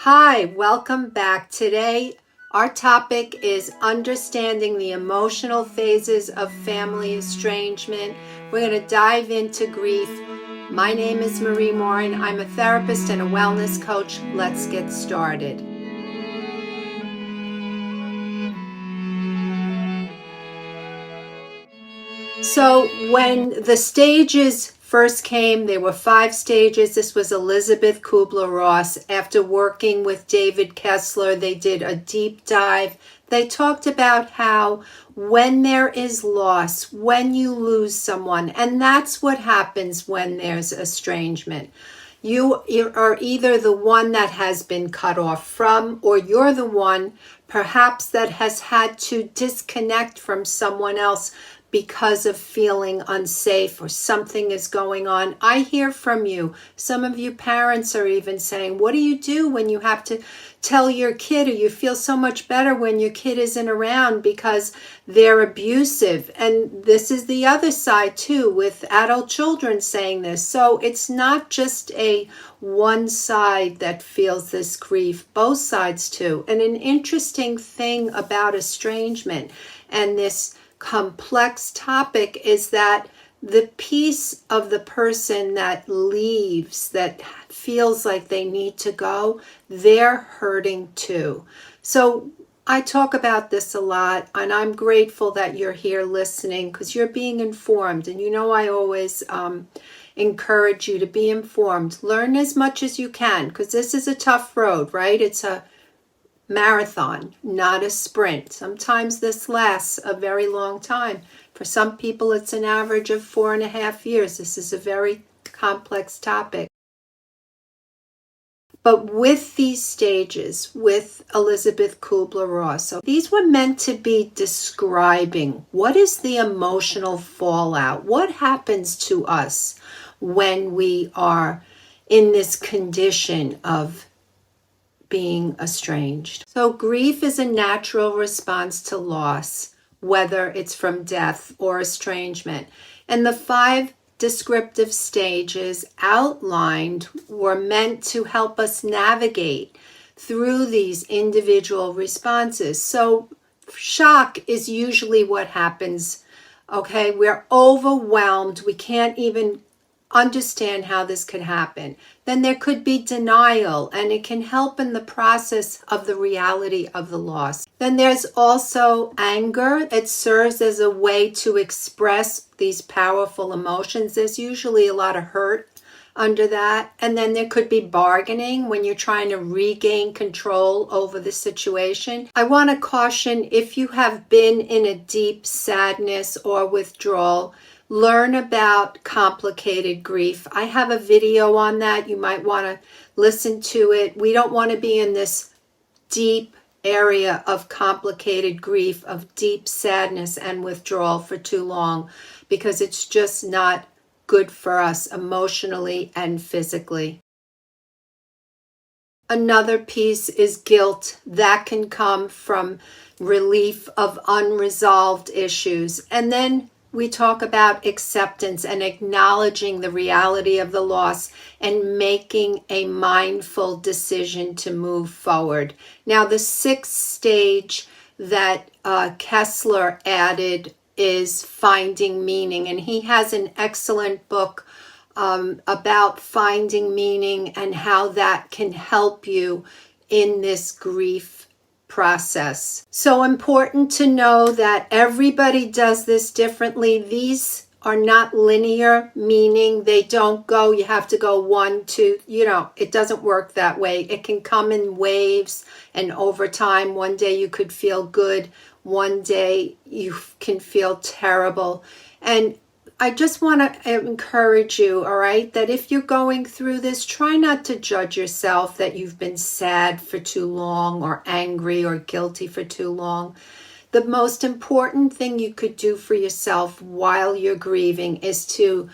Hi, welcome back. Today, our topic is understanding the emotional phases of family estrangement. We're going to dive into grief. My name is Marie Morin. I'm a therapist and a wellness coach. Let's get started. So when the stages first came, there were 5 stages. This was Elizabeth Kubler-Ross. After working with David Kessler, they did a deep dive. They talked about how when there is loss, when you lose someone, and that's what happens when there's estrangement. You are either the one that has been cut off from, or you're the one perhaps that has had to disconnect from someone else because of feeling unsafe or something is going on. I hear from you. Some of you parents are even saying, what do you do when you have to tell your kid, or you feel so much better when your kid isn't around because they're abusive? And this is the other side too, with adult children saying this. So it's not just a one side that feels this grief, both sides too. And an interesting thing about estrangement and this complex topic is that the piece of the person that leaves, that feels like they need to go, they're hurting too. So I talk about this a lot, and I'm grateful that you're here listening because you're being informed. And you know, I always encourage you to be informed. Learn as much as you can because this is a tough road, right? It's a marathon, not a sprint. Sometimes this lasts a very long time. For some people, it's an average of 4.5 years. This is a very complex topic. But with these stages, with Elizabeth Kubler-Ross, so these were meant to be describing what is the emotional fallout, what happens to us when we are in this condition of being estranged. So grief is a natural response to loss, whether it's from death or estrangement. And the 5 descriptive stages outlined were meant to help us navigate through these individual responses. So shock is usually what happens. Okay, we're overwhelmed. We can't even understand how this could happen. Then there could be denial, and it can help in the process of the reality of the loss. Then there's also anger. It serves as a way to express these powerful emotions. There's usually a lot of hurt under that. And then there could be bargaining when you're trying to regain control over the situation. I want to caution, if you have been in a deep sadness or withdrawal, learn about complicated grief. I have a video on that. You might want to listen to it. We don't want to be in this deep area of complicated grief, of deep sadness and withdrawal for too long, because it's just not good for us emotionally and physically. Another piece is guilt. That can come from relief of unresolved issues. And then we talk about acceptance and acknowledging the reality of the loss and making a mindful decision to move forward. Now, the 6th stage that Kessler added is finding meaning. And he has an excellent book about finding meaning and how that can help you in this grief process. So important to know that everybody does this differently. These are not linear, meaning they don't go, you have to go 1, 2, it doesn't work that way. It can come in waves and over time. One day you could feel good, one day you can feel terrible. And I just want to encourage you, all right, that if you're going through this, try not to judge yourself that you've been sad for too long or angry or guilty for too long. The most important thing you could do for yourself while you're grieving is to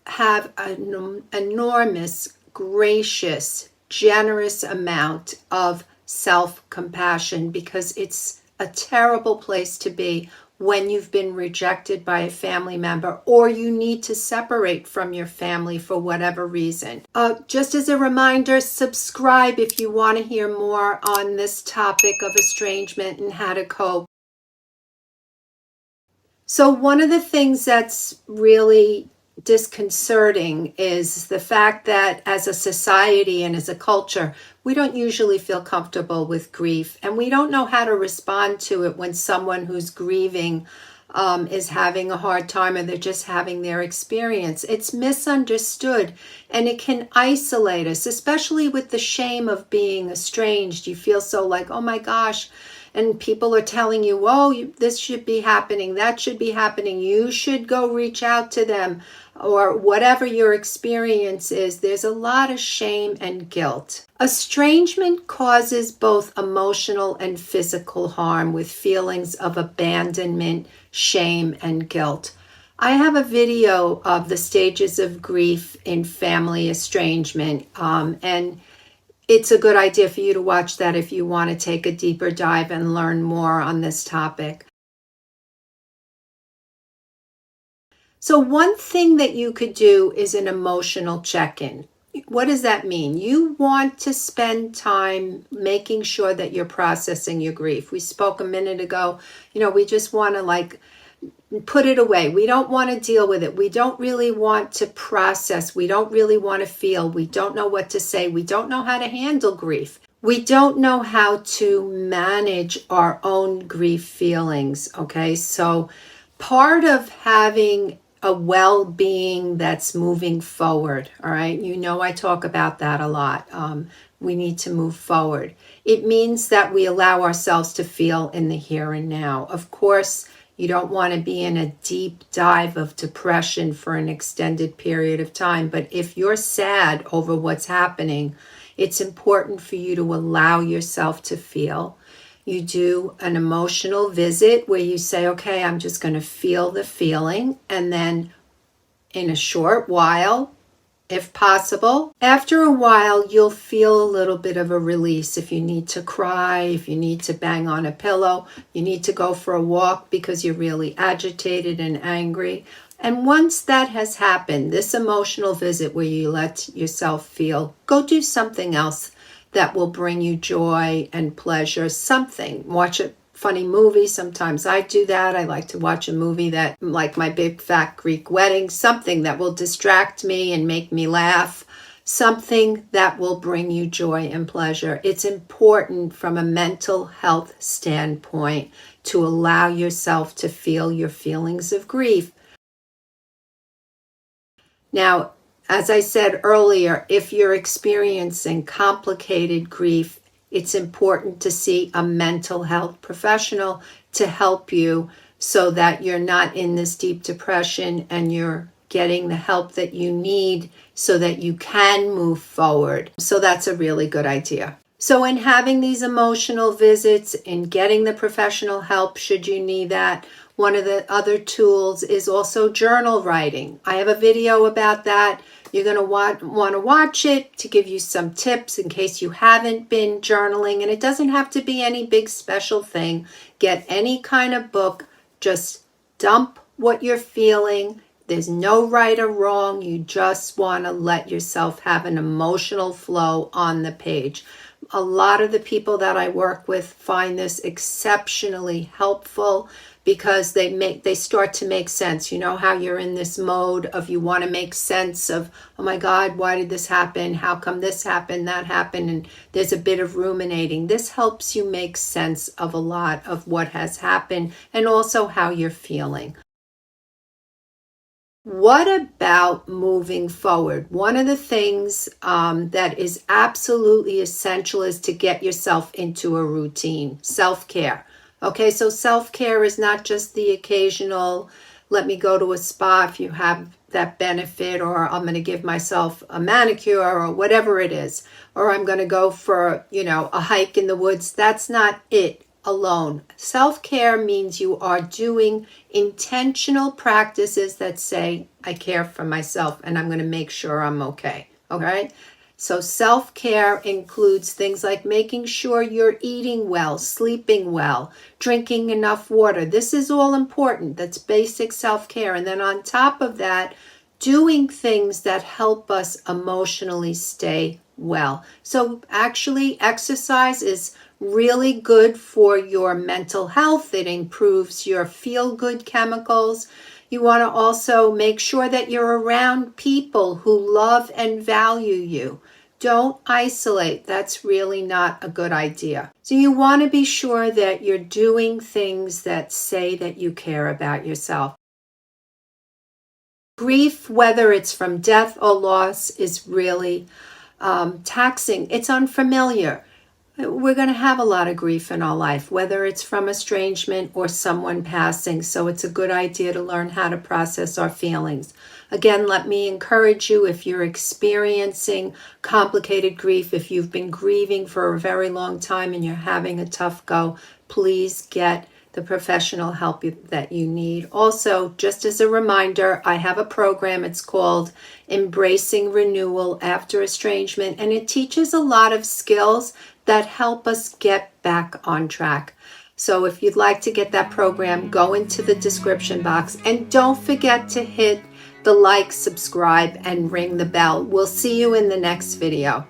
have an enormous, gracious, generous amount of self-compassion, because it's a terrible place to be when you've been rejected by a family member or you need to separate from your family for whatever reason. Just as a reminder, subscribe if you want to hear more on this topic of estrangement and how to cope. So one of the things that's really disconcerting is the fact that as a society and as a culture, we don't usually feel comfortable with grief, and we don't know how to respond to it when someone who's grieving is having a hard time or they're just having their experience. It's misunderstood, and it can isolate us, especially with the shame of being estranged. You feel so like, oh my gosh, and people are telling you, oh, this should be happening, that should be happening, you should go reach out to them, or whatever your experience is. There's a lot of shame and guilt. Estrangement causes both emotional and physical harm with feelings of abandonment, shame, and guilt. I have a video of the stages of grief in family estrangement, and it's a good idea for you to watch that if you want to take a deeper dive and learn more on this topic. So one thing that you could do is an emotional check-in. What does that mean? You want to spend time making sure that you're processing your grief. We spoke a minute ago, we just want to put it away. We don't want to deal with it. We don't really want to process. We don't really want to feel. We don't know what to say. We don't know how to handle grief. We don't know how to manage our own grief feelings, okay? So part of having a well-being that's moving forward, all right? I talk about that a lot. We need to move forward. It means that we allow ourselves to feel in the here and now. Of course, you don't want to be in a deep dive of depression for an extended period of time, but if you're sad over what's happening, it's important for you to allow yourself to feel. You do an emotional visit where you say, okay, I'm just going to feel the feeling. And then in a short while, if possible, after a while, you'll feel a little bit of a release. If you need to cry, if you need to bang on a pillow, you need to go for a walk because you're really agitated and angry. And once that has happened, this emotional visit where you let yourself feel, go do something else that will bring you joy and pleasure, something. Watch a funny movie. Sometimes I do that. I like to watch a movie that, like My Big Fat Greek Wedding, something that will distract me and make me laugh, something that will bring you joy and pleasure. It's important from a mental health standpoint to allow yourself to feel your feelings of grief. Now, as I said earlier, if you're experiencing complicated grief, it's important to see a mental health professional to help you so that you're not in this deep depression and you're getting the help that you need so that you can move forward. So that's a really good idea. So in having these emotional visits, in getting the professional help should you need that, one of the other tools is also journal writing. I have a video about that. You're going to want to watch it to give you some tips in case you haven't been journaling. And it doesn't have to be any big special thing. Get any kind of book. Just dump what you're feeling. There's no right or wrong. You just want to let yourself have an emotional flow on the page. A lot of the people that I work with find this exceptionally helpful because they start to make sense. You know how you're in this mode of you want to make sense of, oh my God, why did this happen? How come this happened, that happened? And there's a bit of ruminating. This helps you make sense of a lot of what has happened and also how you're feeling. What about moving forward? One of the things that is absolutely essential is to get yourself into a routine, self-care. Okay, so self-care is not just the occasional, let me go to a spa if you have that benefit, or I'm going to give myself a manicure or whatever it is, or I'm going to go for, a hike in the woods. That's not it alone. Self-care means you are doing intentional practices that say, I care for myself and I'm going to make sure I'm okay. Okay? So self-care includes things like making sure you're eating well, sleeping well, drinking enough water. This is all important. That's basic self-care. And then on top of that, doing things that help us emotionally stay well. So actually, exercise is really good for your mental health. It improves your feel-good chemicals. You want to also make sure that you're around people who love and value you. Don't isolate. That's really not a good idea. So you want to be sure that you're doing things that say that you care about yourself. Grief, whether it's from death or loss, is really taxing. It's unfamiliar. We're going to have a lot of grief in our life, whether it's from estrangement or someone passing. So it's a good idea to learn how to process our feelings. Again, let me encourage you, if you're experiencing complicated grief, if you've been grieving for a very long time and you're having a tough go, please get the professional help that you need. Also, just as a reminder, I have a program. It's called Embracing Renewal After Estrangement, and it teaches a lot of skills that help us get back on track. So if you'd like to get that program, go into the description box, and don't forget to hit the like, subscribe, and ring the bell. We'll see you in the next video.